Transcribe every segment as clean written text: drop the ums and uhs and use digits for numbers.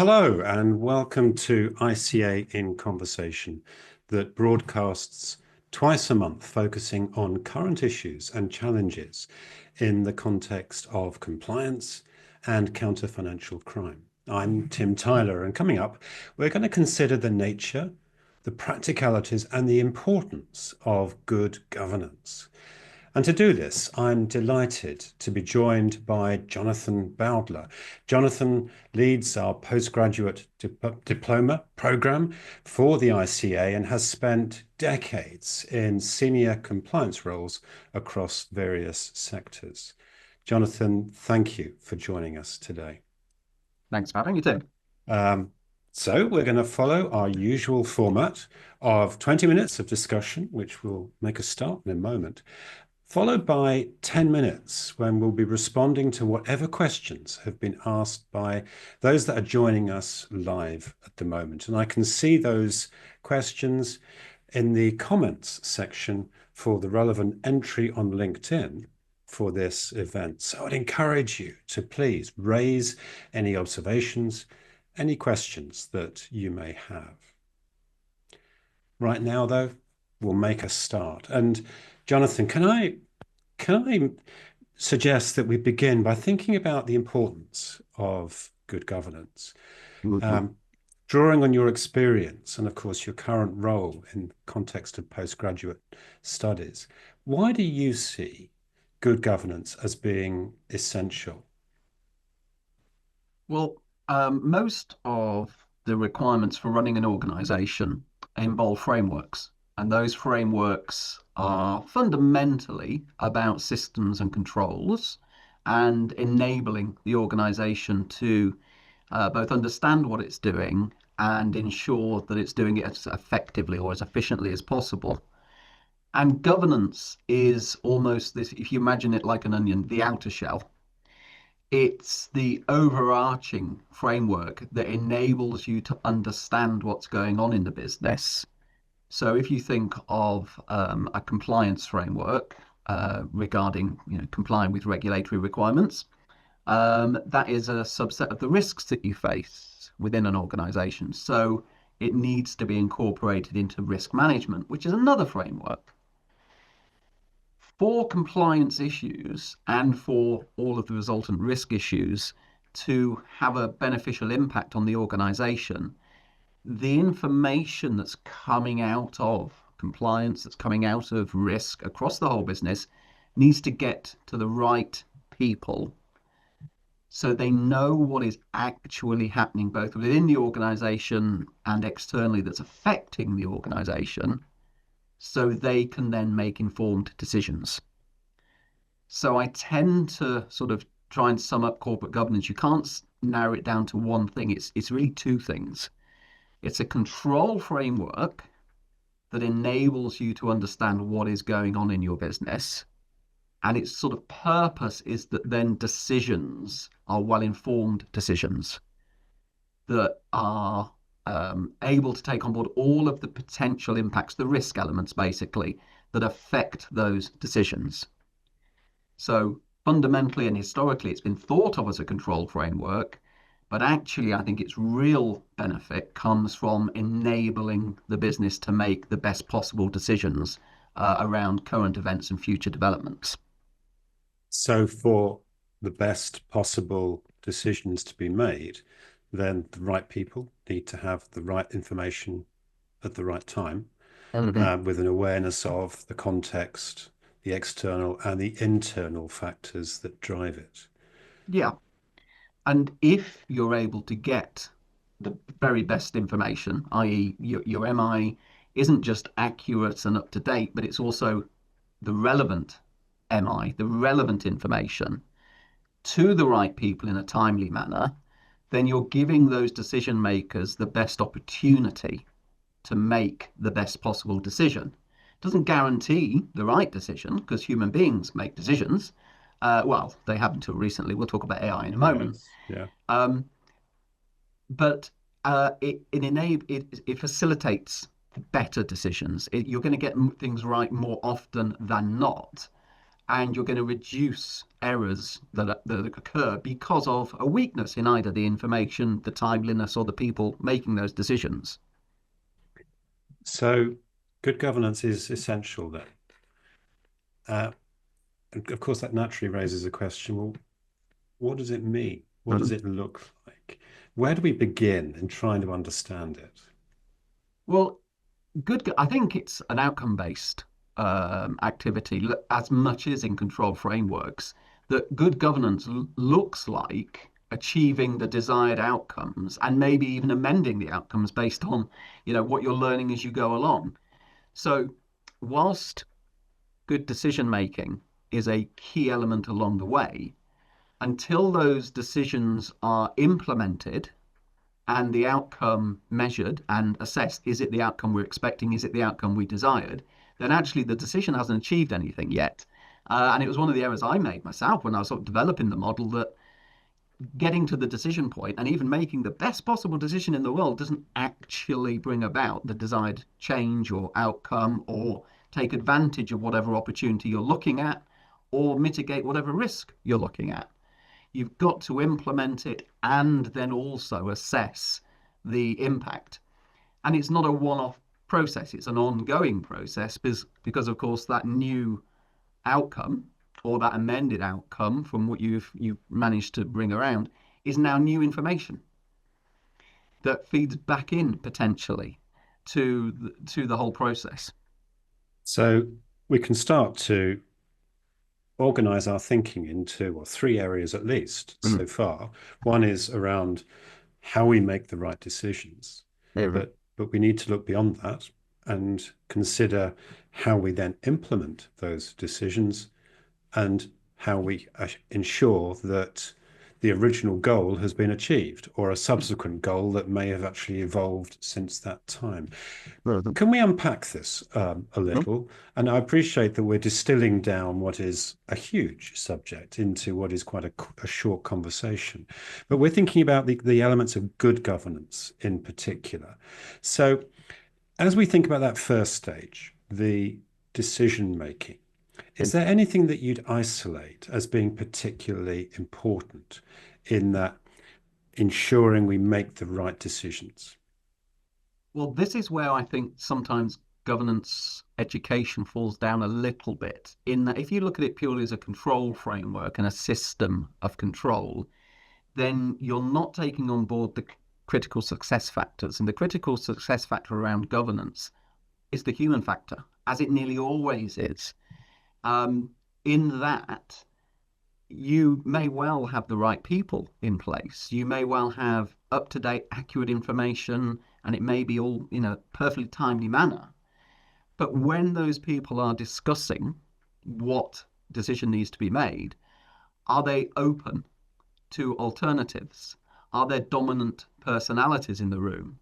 Hello and welcome to ICA in Conversation that broadcasts twice a month focusing on current issues and challenges in the context of compliance and counter-financial crime. I'm Tim Tyler, and coming up we're going to consider the nature, the practicalities and the importance of good governance. And to do this, I'm delighted to be joined by Jonathan Bowdler. Jonathan leads our postgraduate diploma program for the ICA and has spent decades in senior compliance roles across various sectors. Jonathan, thank you for joining us today. Thanks for having me, Tim. So we're going to follow our usual format of 20 minutes of discussion, which will make a start in a moment, followed by 10 minutes when we'll be responding to whatever questions have been asked by those that are joining us live at the moment. And I can see those questions in the comments section for the relevant entry on LinkedIn for this event. So I'd encourage you to please raise any observations, any questions that you may have. Right now, though, we'll make a start. And Jonathan, can I suggest that we begin by thinking about the importance of good governance? Drawing on your experience and, of course, your current role in the context of postgraduate studies, why do you see good governance as being essential? Well, most of the requirements for running an organization involve frameworks, and those frameworks are fundamentally about systems and controls and enabling the organization to both understand what it's doing and ensure that it's doing it as effectively or as efficiently as possible. And governance is almost this, if you imagine it like an onion, the outer shell. It's the overarching framework that enables you to understand what's going on in the business. So if you think of a compliance framework regarding complying with regulatory requirements, that is a subset of the risks that you face within an organization. So it needs to be incorporated into risk management, which is another framework. For compliance issues and for all of the resultant risk issues to have a beneficial impact on the organization, the information that's coming out of compliance, that's coming out of risk across the whole business, needs to get to the right people so they know what is actually happening both within the organization and externally that's affecting the organization, so they can then make informed decisions. So I tend to sort of try and sum up corporate governance. You can't narrow it down to one thing. It's really two things. It's a control framework that enables you to understand what is going on in your business. And its sort of purpose is that then decisions are well-informed decisions that are able to take on board all of the potential impacts, the risk elements basically, that affect those decisions. So fundamentally and historically, it's been thought of as a control framework, but actually I think its real benefit comes from enabling the business to make the best possible decisions around current events and future developments. So for the best possible decisions to be made, then the right people need to have the right information at the right time, with an awareness of the context, the external and the internal factors that drive it. Yeah. And if you're able to get the very best information, i.e. your MI isn't just accurate and up to date, but it's also the relevant MI, the relevant information to the right people in a timely manner, then you're giving those decision makers the best opportunity to make the best possible decision. It doesn't guarantee the right decision because human beings make decisions. Well, they have until recently. We'll talk about AI in a moment. Yes, yeah. But it facilitates better decisions. You're going to get things right more often than not. and you're going to reduce errors that occur because of a weakness in either the information, the timeliness, or the people making those decisions. So good governance is essential then. And of course, that naturally raises a question, well, what does it mean? What does it look like? Where do we begin in trying to understand it? Well, I think it's an outcome-based activity as much as in control frameworks. That good governance looks like achieving the desired outcomes and maybe even amending the outcomes based on, what you're learning as you go along. So, whilst good decision making is a key element along the way, until those decisions are implemented and the outcome measured and assessed, is it the outcome we're expecting? Is it the outcome we desired? Then actually the decision hasn't achieved anything yet. And it was one of the errors I made myself when I was sort of developing the model, that getting to the decision point and even making the best possible decision in the world doesn't actually bring about the desired change or outcome, or take advantage of whatever opportunity you're looking at, or mitigate whatever risk you're looking at. You've got to implement it and then also assess the impact. And it's not a one-off process, it's an ongoing process, because of course that new outcome, or that amended outcome from what you've managed to bring around, is now new information that feeds back in potentially to the whole process. So we can start to organize our thinking into, or three areas at least so far. One is around how we make the right decisions, but we need to look beyond that and consider how we then implement those decisions, and how we ensure that the original goal has been achieved, or a subsequent goal that may have actually evolved since that time. Can we unpack this a little? And I appreciate that we're distilling down what is a huge subject into what is quite a short conversation, but we're thinking about the elements of good governance in particular. So as we think about that first stage, the decision making, is there anything that you'd isolate as being particularly important in that ensuring we make the right decisions? Well, this is where I think sometimes governance education falls down a little bit, in that if you look at it purely as a control framework and a system of control, then you're not taking on board the critical success factors. And the critical success factor around governance is the human factor, as it nearly always is. In that, you may well have the right people in place. You may well have up-to-date, accurate information, and it may be all in a perfectly timely manner. But when those people are discussing what decision needs to be made, are they open to alternatives? Are there dominant personalities in the room?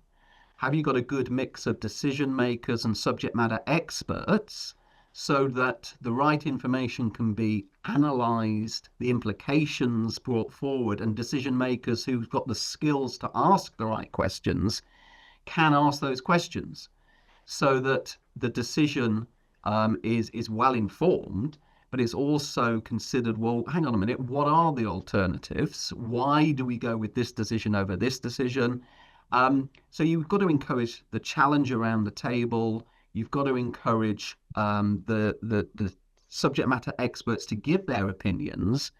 Have you got a good mix of decision makers and subject matter experts, so that the right information can be analysed, the implications brought forward, and decision makers who've got the skills to ask the right questions can ask those questions, so that the decision is well informed, but it's also considered, well, hang on a minute, what are the alternatives? Why do we go with this decision over this decision? So you've got to encourage the challenge around the table. You've got to encourage the subject matter experts to give their opinions,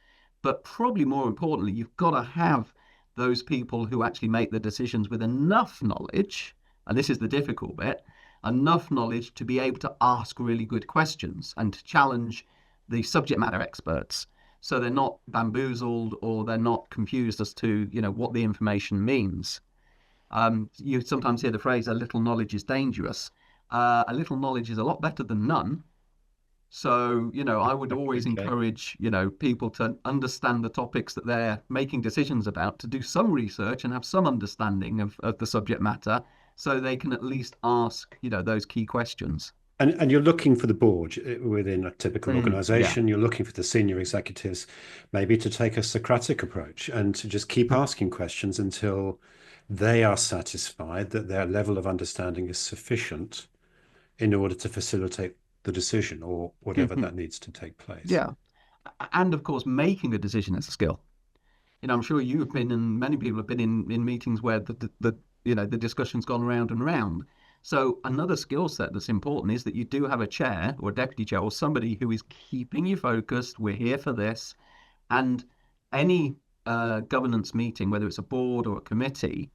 but probably more importantly, you've got to have those people who actually make the decisions with enough knowledge, and this is the difficult bit, enough knowledge to be able to ask really good questions and to challenge the subject matter experts, so they're not bamboozled or they're not confused as to what the information means. You sometimes hear the phrase, a little knowledge is dangerous. A little knowledge is a lot better than none. So, I would always encourage, people to understand the topics that they're making decisions about, to do some research and have some understanding of the subject matter, so they can at least ask, those key questions. And you're looking for the board within a typical organization. Yeah. You're looking for the senior executives maybe to take a Socratic approach and to just keep asking questions until they are satisfied that their level of understanding is sufficient in order to facilitate the decision or whatever that needs to take place. Yeah. And of course, making a decision is a skill. I'm sure you've been, and many people have been in meetings where the discussion's gone round and round. So another skill set that's important is that you do have a chair or a deputy chair or somebody who is keeping you focused. We're here for this. And any governance meeting, whether it's a board or a committee,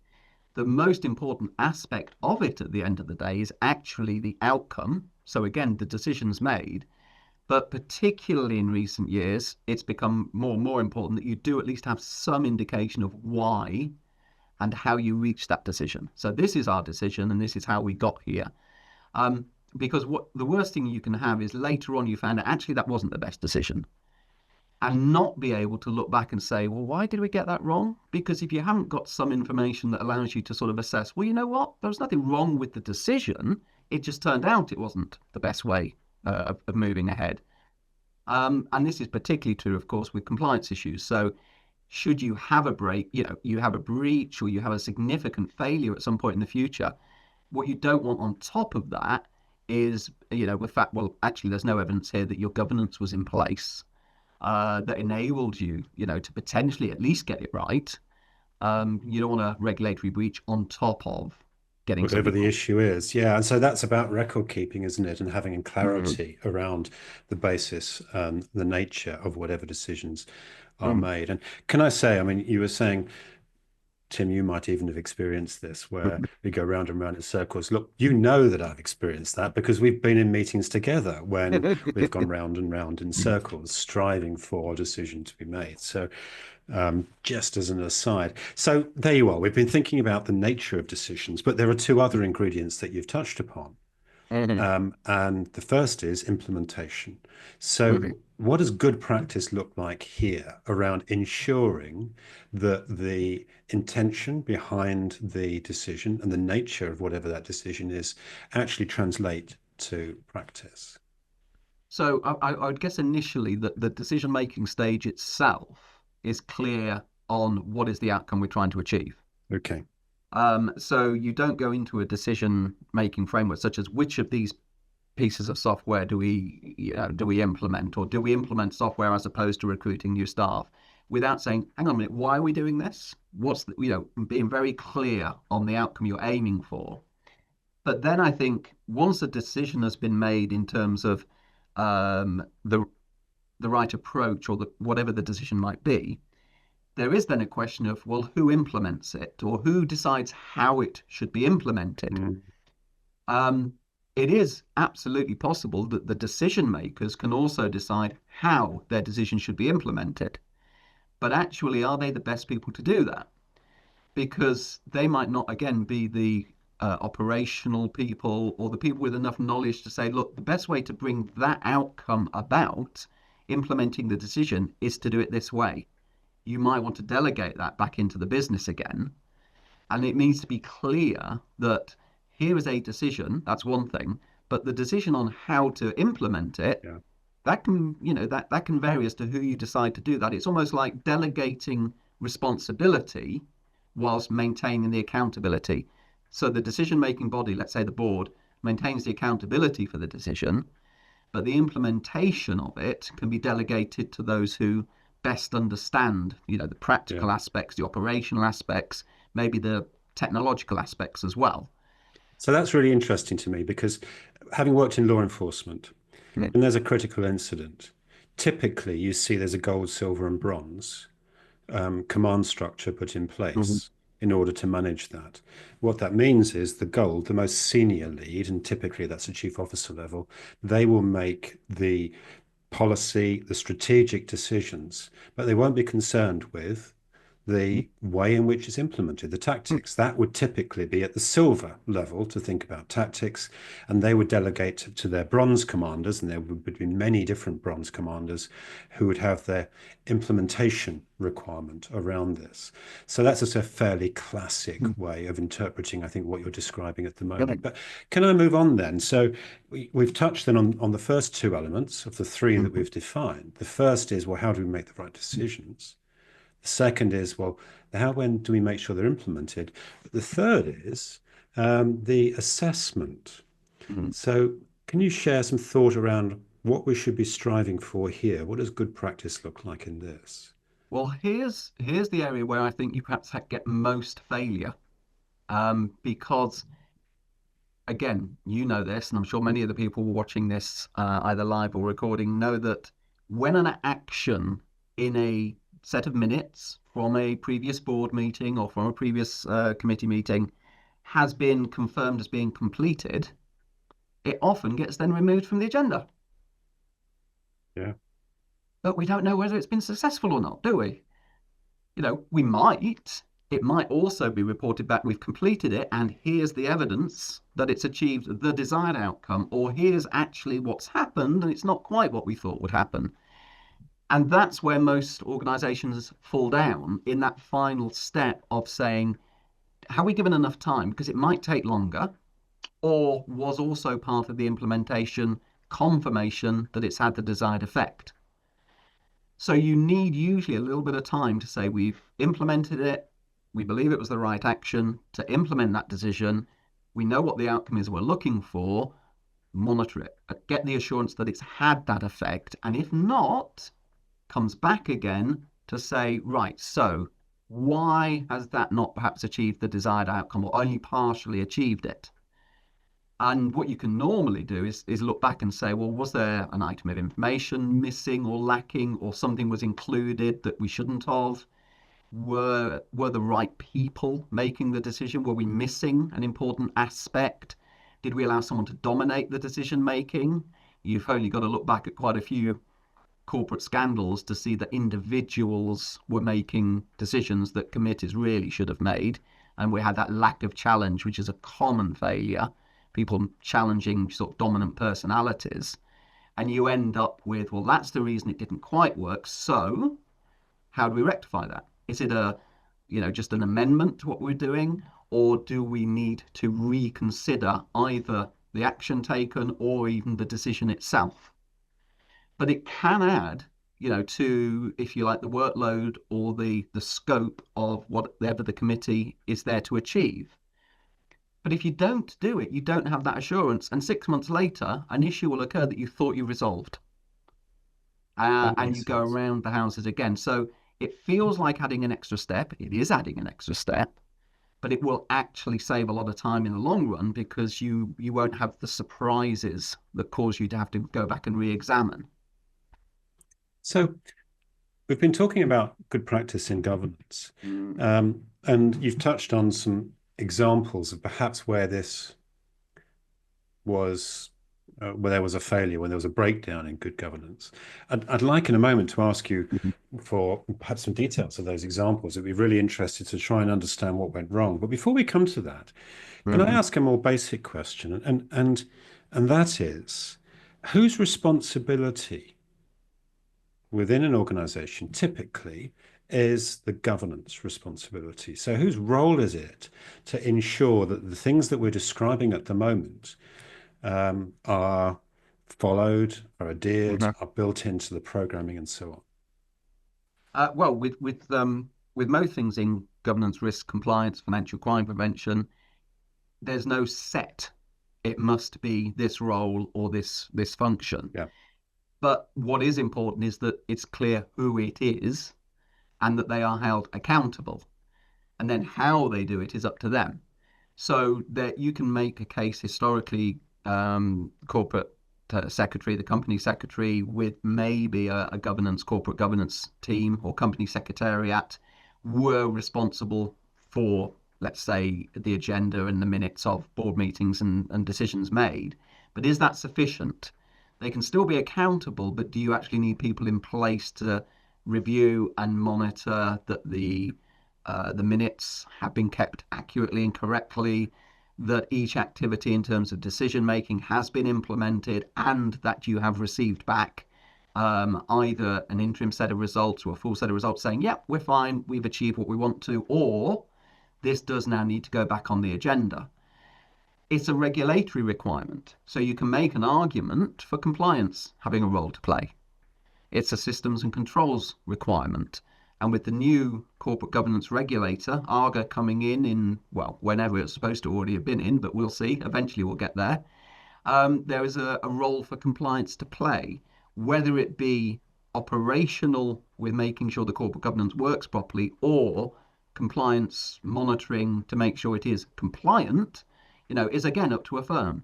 the most important aspect of it at the end of the day is actually the outcome. So again, the decision's made. But particularly in recent years, it's become more and more important that you do at least have some indication of why and how you reach that decision. So this is our decision and this is how we got here. Because what the worst thing you can have is later on you found out actually that wasn't the best decision and not be able to look back and say, well, why did we get that wrong? Because if you haven't got some information that allows you to sort of assess, well, you know what, there was nothing wrong with the decision. It just turned out it wasn't the best way of moving ahead. And this is particularly true, of course, with compliance issues. So should you have a break, you have a breach or you have a significant failure at some point in the future, what you don't want on top of that is, the fact, well, actually, there's no evidence here that your governance was in place that enabled you, to potentially at least get it right. You don't want a regulatory breach on top of getting Whatever something the wrong. issue is. Yeah. And so that's about record keeping, isn't it? And having clarity around the basis and the nature of whatever decisions are Mm. made. And can I say, I mean, you were saying, Tim, you might even have experienced this where we go round and round in circles. Look, you know that I've experienced that because we've been in meetings together when we've gone round and round in circles, striving for a decision to be made. So, just as an aside. So, there you are. We've been thinking about the nature of decisions, but there are two other ingredients that you've touched upon. And the first is implementation. So, what does good practice look like here around ensuring that the intention behind the decision and the nature of whatever that decision is actually translate to practice? So I would guess initially that the decision-making stage itself is clear on what is the outcome we're trying to achieve. Okay. So you don't go into a decision-making framework such as which of these pieces of software do we implement, or do we implement software as opposed to recruiting new staff, without saying, hang on a minute, why are we doing this? Being very clear on the outcome you're aiming for. But then I think once a decision has been made in terms of the right approach or whatever the decision might be, there is then a question of, well, who implements it or who decides how it should be implemented? Mm. It is absolutely possible that the decision makers can also decide how their decision should be implemented. But actually, are they the best people to do that? Because they might not, again, be the operational people or the people with enough knowledge to say, look, the best way to bring that outcome about, implementing the decision, is to do it this way. You might want to delegate that back into the business again. And it needs to be clear that here is a decision, that's one thing, but the decision on how to implement it, Yeah. that can, that can vary as to who you decide to do that. It's almost like delegating responsibility whilst maintaining the accountability. So the decision-making body, let's say the board, maintains the accountability for the decision, but the implementation of it can be delegated to those who best understand, the practical Yeah. aspects, the operational aspects, maybe the technological aspects as well. So that's really interesting to me because having worked in law enforcement, when there's a critical incident, typically you see there's a gold, silver, and bronze command structure put in Mm-hmm. place in order to manage that. What that means is the gold, the most senior lead, and typically that's a chief officer level, they will make the policy, the strategic decisions, but they won't be concerned with the way in which it's implemented, the tactics. That would typically be at the silver level to think about tactics, and they would delegate to their bronze commanders, and there would be many different bronze commanders who would have their implementation requirement around this. So that's just a fairly classic way of interpreting, I think, what you're describing at the moment. But can I move on then? So we've touched then on the first two elements of the three that we've defined. The first is, well, how do we make the right decisions? The second is, well, how, when do we make sure they're implemented? But the third is the assessment. Mm-hmm. So can you share some thought around what we should be striving for here? What does good practice look like in this? Well, here's the area where I think you perhaps get most failure, because again, you know this, and I'm sure many of the people watching this, either live or recording, know that when an action in a set of minutes from a previous board meeting or from a previous committee meeting has been confirmed as being completed, it often gets then removed from the agenda. Yeah. But we don't know whether it's been successful or not, do we? We might. It might also be reported back, we've completed it, and here's the evidence that it's achieved the desired outcome, or here's actually what's happened, and it's not quite what we thought would happen. And that's where most organizations fall down, in that final step of saying, have we given enough time? Because it might take longer, or was also part of the implementation confirmation that it's had the desired effect. So you need usually a little bit of time to say, we've implemented it, we believe it was the right action to implement that decision, we know what the outcome is we're looking for, monitor it, get the assurance that it's had that effect, and if not, comes back again to say, right, so why has that not perhaps achieved the desired outcome, or only partially achieved it? And what you can normally do is look back and say, well, was there an item of information missing or lacking, or something was included that we shouldn't have? Were the right people making the decision? Were we missing an important aspect? Did we allow someone to dominate the decision making? You've only got to look back at quite a few corporate scandals to see that individuals were making decisions that committees really should have made. And we had that lack of challenge, which is a common failure, people challenging sort of dominant personalities. And you end up with, well, that's the reason it didn't quite work. So how do we rectify that? Is it just an amendment to what we're doing, or do we need to reconsider either the action taken or even the decision itself? But it can add, to, if you like, the workload or the scope of whatever the committee is there to achieve. But if you don't do it, you don't have that assurance, and 6 months later, an issue will occur that you thought you resolved, and you go around the houses again. So it feels like adding an extra step. It is adding an extra step, but it will actually save a lot of time in the long run, because you won't have the surprises that cause you to have to go back and re-examine. So we've been talking about good practice in governance, and you've touched on some examples of perhaps where this was, where there was a failure, when there was a breakdown in good governance. I'd like in a moment to ask you for perhaps some details of those examples. It'd be really interested to try and understand what went wrong. But before we come to that, can I ask a more basic question? And that is, whose responsibility within an organization typically is the governance responsibility? So whose role is it to ensure that the things that we're describing at the moment are followed, are adhered, are built into the programming and so on? Well, with most things in governance, risk, compliance, financial crime prevention, there's no set, it must be this role or this function. Yeah. But what is important is that it's clear who it is, and that they are held accountable. And then how they do it is up to them. So that you can make a case historically, corporate secretary, the company secretary, with maybe a corporate governance team or company secretariat, were responsible for, let's say, the agenda and the minutes of board meetings and decisions made. But is that sufficient? They can still be accountable, but do you actually need people in place to review and monitor that the minutes have been kept accurately and correctly, that each activity in terms of decision making has been implemented, and that you have received back either an interim set of results or a full set of results saying, yep, we're fine, we've achieved what we want to, or this does now need to go back on the agenda. It's a regulatory requirement, so you can make an argument for compliance having a role to play. It's a systems and controls requirement. And with the new corporate governance regulator, ARGA, coming in, well, whenever it's supposed to already have been in, but we'll see, eventually we'll get there. there is a role for compliance to play, whether it be operational with making sure the corporate governance works properly, or compliance monitoring to make sure it is compliant, is again up to a firm.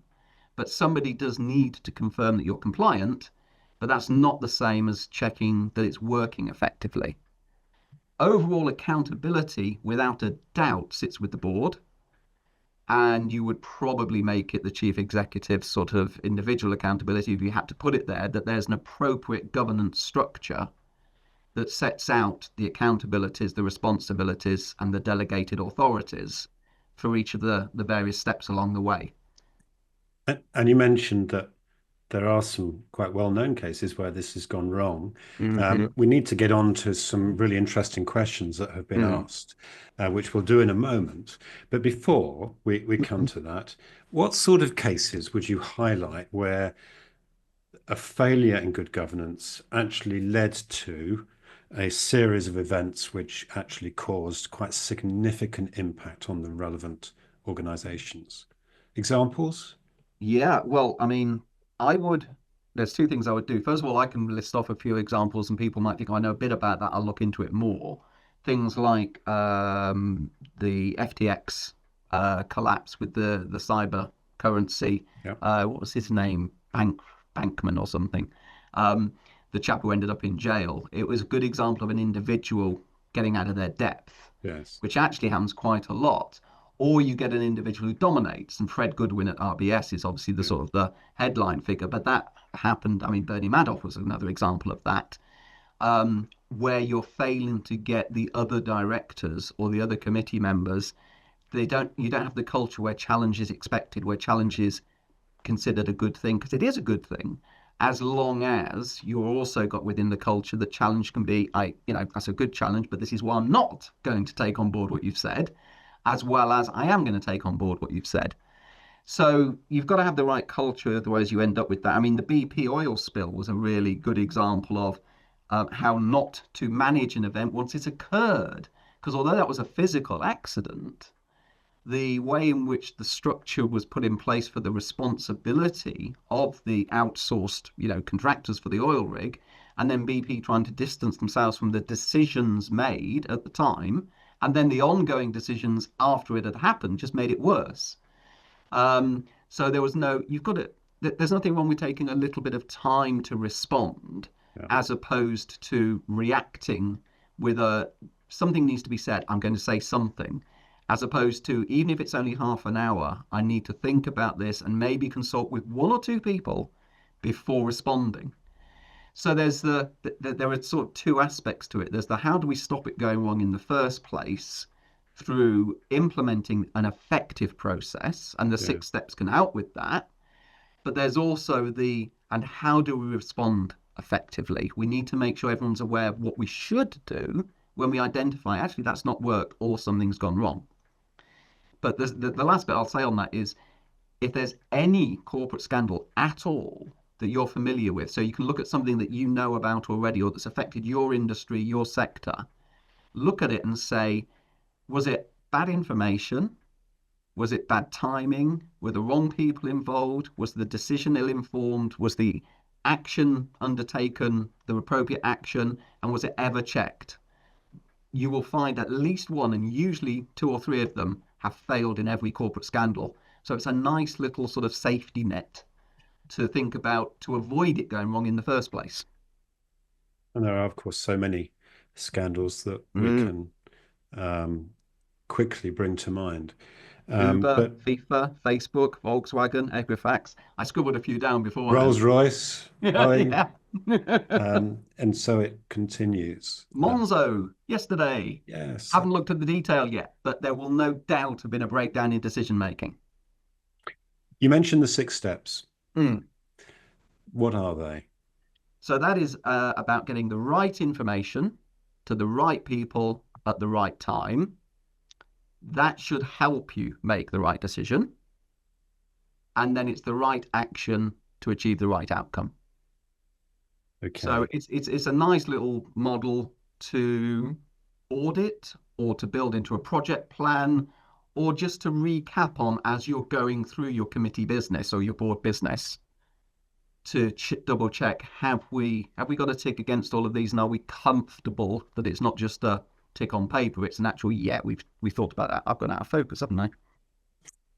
But somebody does need to confirm that you're compliant, but that's not the same as checking that it's working effectively. Overall accountability, without a doubt, sits with the board, and you would probably make it the chief executive's sort of individual accountability if you had to put it there, that there's an appropriate governance structure that sets out the accountabilities, the responsibilities, and the delegated authorities for each of the various steps along the way. And you mentioned that there are some quite well-known cases where this has gone wrong. We need to get on to some really interesting questions that have been asked, which we'll do in a moment. But before we come to that, what sort of cases would you highlight where a failure in good governance actually led to a series of events which actually caused quite significant impact on the relevant organizations? Examples? Yeah, well, I mean, there's two things I would do. First of all, I can list off a few examples and people might think, "Oh, I know a bit about that. I'll look into it more." Things like the FTX collapse with the cyber currency. Yeah. What was his name? Bankman or something. The chap who ended up in jail. It was a good example of an individual getting out of their depth, Yes. which actually happens quite a lot. Or you get an individual who dominates, and Fred Goodwin at RBS is obviously the sort of the headline figure, but that happened. I mean, Bernie Madoff was another example of that, where you're failing to get the other directors or the other committee members. You don't have the culture where challenge is expected, where challenge is considered a good thing, because it is a good thing, as long as you're also got within the culture that challenge can be, that's a good challenge, but this is why I'm not going to take on board what you've said, as well as I am going to take on board what you've said. So you've got to have the right culture, otherwise you end up with that. I mean, the BP oil spill was a really good example of how not to manage an event once it's occurred. Because although that was a physical accident, the way in which the structure was put in place for the responsibility of the outsourced, contractors for the oil rig, and then BP trying to distance themselves from the decisions made at the time, and then the ongoing decisions after it had happened just made it worse. So there's nothing wrong with taking a little bit of time to respond, as opposed to reacting with something needs to be said. I'm going to say something, as opposed to, even if it's only half an hour, I need to think about this and maybe consult with one or two people before responding. So there are sort of two aspects to it. There's the how do we stop it going wrong in the first place through implementing an effective process, and the 6 steps can help with that. But there's also and how do we respond effectively? We need to make sure everyone's aware of what we should do when we identify, actually, that's not worked or something's gone wrong. But the last bit I'll say on that is, if there's any corporate scandal at all that you're familiar with, so you can look at something that you know about already or that's affected your industry, your sector, look at it and say, was it bad information? Was it bad timing? Were the wrong people involved? Was the decision ill-informed? Was the action undertaken the appropriate action? And was it ever checked? You will find at least one, and usually 2 or 3 of them, have failed in every corporate scandal. So it's a nice little sort of safety net to think about to avoid it going wrong in the first place. And there are, of course, so many scandals that we can quickly bring to mind. Uber, FIFA, Facebook, Volkswagen, Equifax. I scribbled a few down before. Rolls-Royce, Boeing, yeah. and so it continues. Monzo, yesterday. Yes. Haven't looked at the detail yet, but there will no doubt have been a breakdown in decision making. You mentioned the 6 steps. What are they? So that is about getting the right information to the right people at the right time. That should help you make the right decision. And then it's the right action to achieve the right outcome. Okay. So it's a nice little model to audit or to build into a project plan or just to recap on as you're going through your committee business or your board business to double check, have we got a tick against all of these, and are we comfortable that it's not just a tick on paper, it's an actual, yeah, we've thought about that, I've gone out of focus, haven't I?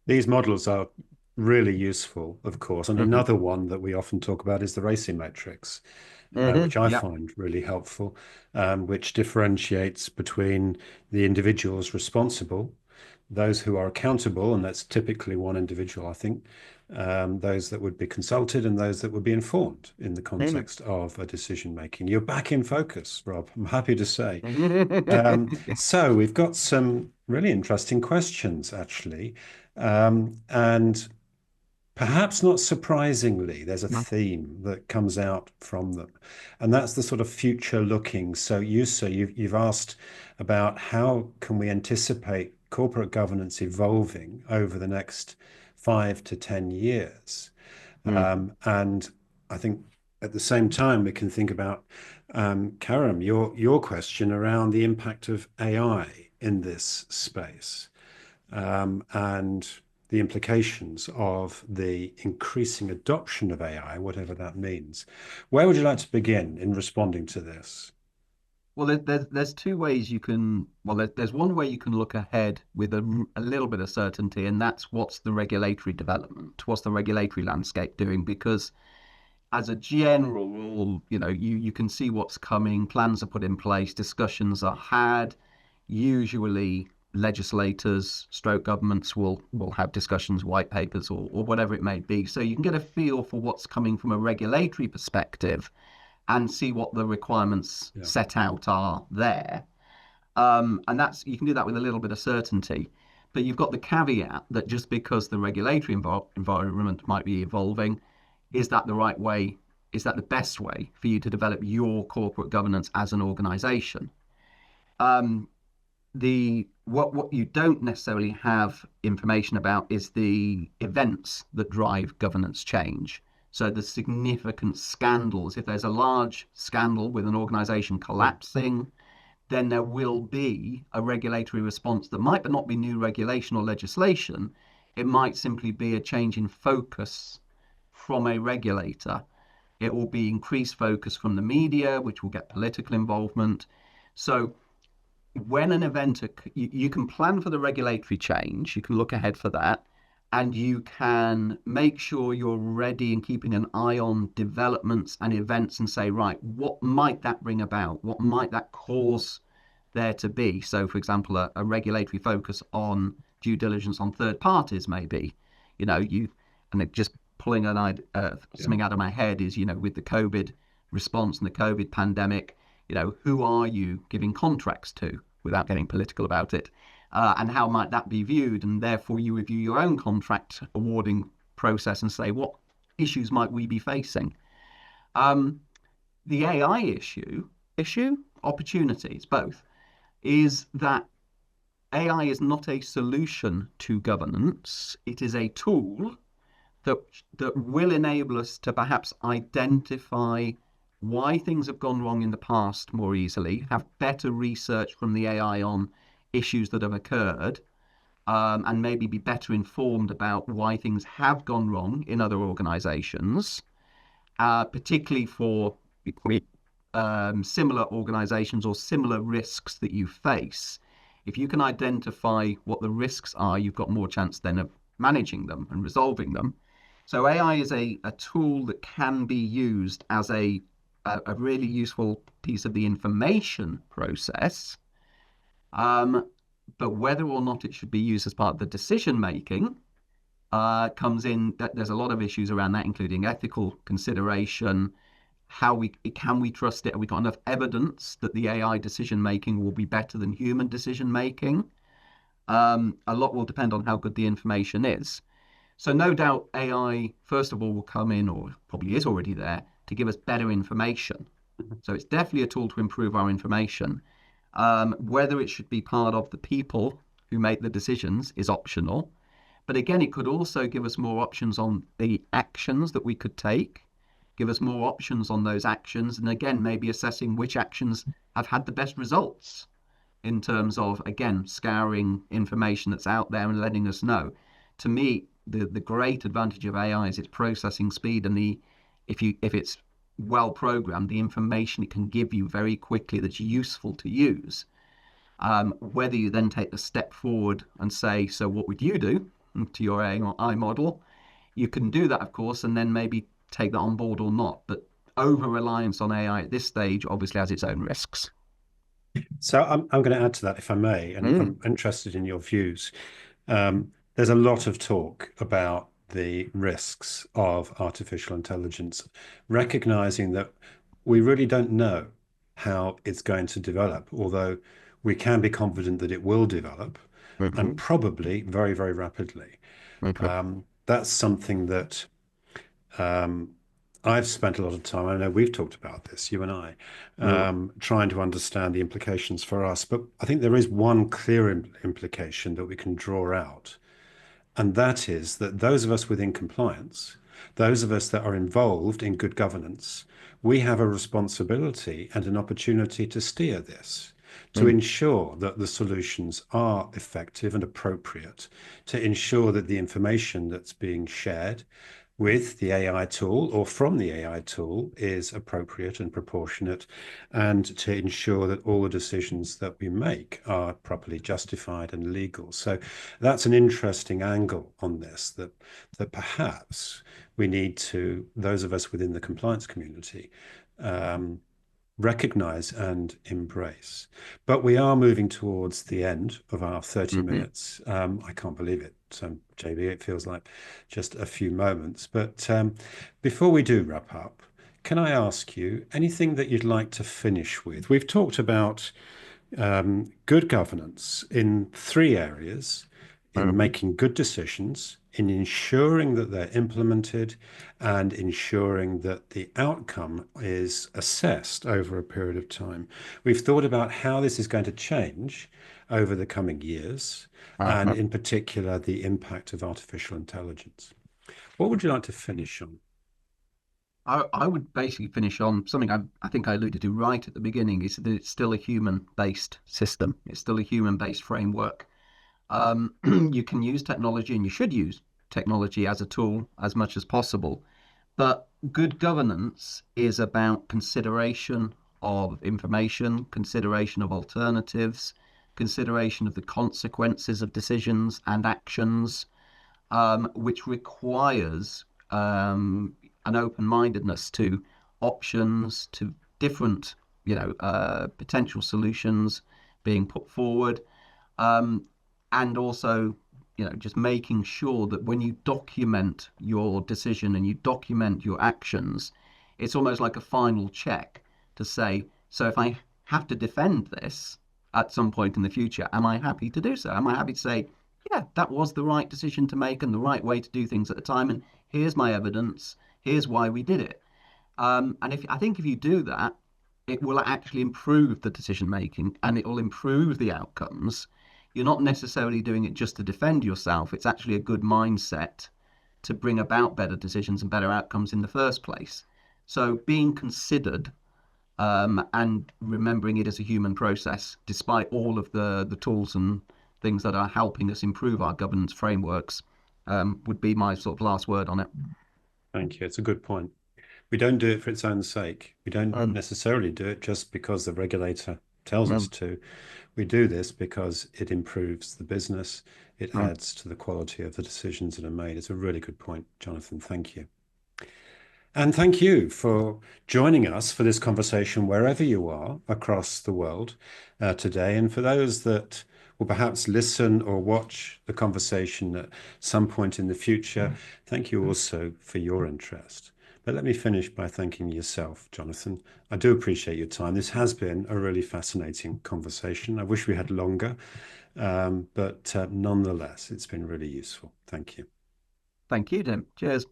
These models are really useful, of course. And another one that we often talk about is the racing metrics, which I Yeah. find really helpful, which differentiates between the individuals responsible, those who are accountable, and that's typically one individual, I think, those that would be consulted and those that would be informed in the context of a decision making. You're back in focus, Rob, I'm happy to say. So we've got some really interesting questions, actually. And perhaps not surprisingly, there's a theme that comes out from them, and that's the sort of future looking. So you've asked about how can we anticipate corporate governance evolving over the next 5 to 10 years. And I think at the same time, we can think about, Karam, your question around the impact of AI in this space, and the implications of the increasing adoption of AI, whatever that means. Where would you like to begin in responding to this? Well, there's two ways you can. Well, there's one way you can look ahead with a little bit of certainty, and that's what's the regulatory development, what's the regulatory landscape doing? Because as a general rule, you can see what's coming, plans are put in place, discussions are had. Usually, legislators, stroke governments will have discussions, white papers, or whatever it may be. So you can get a feel for what's coming from a regulatory perspective and see what the requirements set out are there. And that's, you can do that with a little bit of certainty. But you've got the caveat that just because the regulatory environment might be evolving, is that the right way? Is that the best way for you to develop your corporate governance as an organization? What you don't necessarily have information about is the events that drive governance change. So the significant scandals. If there's a large scandal with an organization collapsing, then there will be a regulatory response that might not be new regulation or legislation. It might simply be a change in focus from a regulator. It will be increased focus from the media, which will get political involvement. So when an event, you can plan for the regulatory change, you can look ahead for that, and you can make sure you're ready and keeping an eye on developments and events and say, right, what might that bring about? What might that cause there to be? So, for example, a regulatory focus on due diligence on third parties, maybe, and it just pulling something out of my head is, with the COVID response and the COVID pandemic, who are you giving contracts to without getting political about it? And how might that be viewed? And therefore you review your own contract awarding process and say, what issues might we be facing? The AI opportunities, both, is that AI is not a solution to governance. It is a tool that will enable us to perhaps identify why things have gone wrong in the past more easily, have better research from the AI on issues that have occurred, and maybe be better informed about why things have gone wrong in other organizations, particularly for similar organizations or similar risks that you face. If you can identify what the risks are, you've got more chance then of managing them and resolving them. So AI is a tool that can be used as a really useful piece of the information process. But whether or not it should be used as part of the decision making comes in. There's a lot of issues around that, including ethical consideration. Can we trust it? Have we got enough evidence that the AI decision making will be better than human decision making? A lot will depend on how good the information is. So no doubt AI, first of all, will come in, or probably is already there, to give us better information. So it's definitely a tool to improve our information. Whether it should be part of the people who make the decisions is optional. But again, it could also give us more options on the actions that we could take, give us more options on those actions, and again, maybe assessing which actions have had the best results. in terms of, again, scouring information that's out there and letting us know. To me, the great advantage of AI is its processing speed, and if it's well programmed, the information it can give you very quickly that's useful to use. Whether you then take the step forward and say, so what would you do to your AI model? You can do that, of course, and then maybe take that on board or not. But over reliance on AI at this stage obviously has its own risks. So I'm going to add to that, if I may, and I'm interested in your views. There's a lot of talk about the risks of artificial intelligence, recognizing that we really don't know how it's going to develop, although we can be confident that it will develop, and probably very, very rapidly. That's something that I've spent a lot of time, I know we've talked about this, you and I, trying to understand the implications for us. But I think there is one clear implication that we can draw out, and that is that those of us within compliance, those of us that are involved in good governance, we have a responsibility and an opportunity to steer this, to ensure that the solutions are effective and appropriate, to ensure that the information that's being shared with the AI tool or from the AI tool is appropriate and proportionate, and to ensure that all the decisions that we make are properly justified and legal. So that's an interesting angle on this, that perhaps we need to, those of us within the compliance community, recognize and embrace. But we are moving towards the end of our 30 minutes. I can't believe it. JB, it feels like just a few moments. But before we do wrap up, can I ask you anything that you'd like to finish with? We've talked about good governance in three areas: in making good decisions, in ensuring that they're implemented, and ensuring that the outcome is assessed over a period of time. We've thought about how this is going to change over the coming years, and in particular, the impact of artificial intelligence. What would you like to finish on? I would basically finish on something I think I alluded to right at the beginning, is that it's still a human-based system. It's still a human-based framework. You can use technology, and you should use technology as a tool as much as possible. But good governance is about consideration of information, consideration of alternatives, consideration of the consequences of decisions and actions, which requires an open-mindedness to options, to different, potential solutions being put forward. And also, just making sure that when you document your decision and you document your actions, it's almost like a final check to say, so if I have to defend this at some point in the future, am I happy to do so? Am I happy to say, yeah, that was the right decision to make and the right way to do things at the time, and here's my evidence, here's why we did it. And I think if you do that, it will actually improve the decision making and it will improve the outcomes. You're not necessarily doing it just to defend yourself. It's actually a good mindset to bring about better decisions and better outcomes in the first place. So being considered, and remembering it as a human process, despite all of the tools and things that are helping us improve our governance frameworks, would be my sort of last word on it. Thank you. It's a good point. We don't do it for its own sake. We don't necessarily do it just because the regulator tells us to. We do this because it improves the business. It adds to the quality of the decisions that are made. It's a really good point, Jonathan. Thank you. And thank you for joining us for this conversation wherever you are across the world today. And for those that will perhaps listen or watch the conversation at some point in the future, thank you also for your interest. But let me finish by thanking yourself, Jonathan. I do appreciate your time. This has been a really fascinating conversation. I wish we had longer, but nonetheless, it's been really useful. Thank you. Thank you, Tim. Cheers.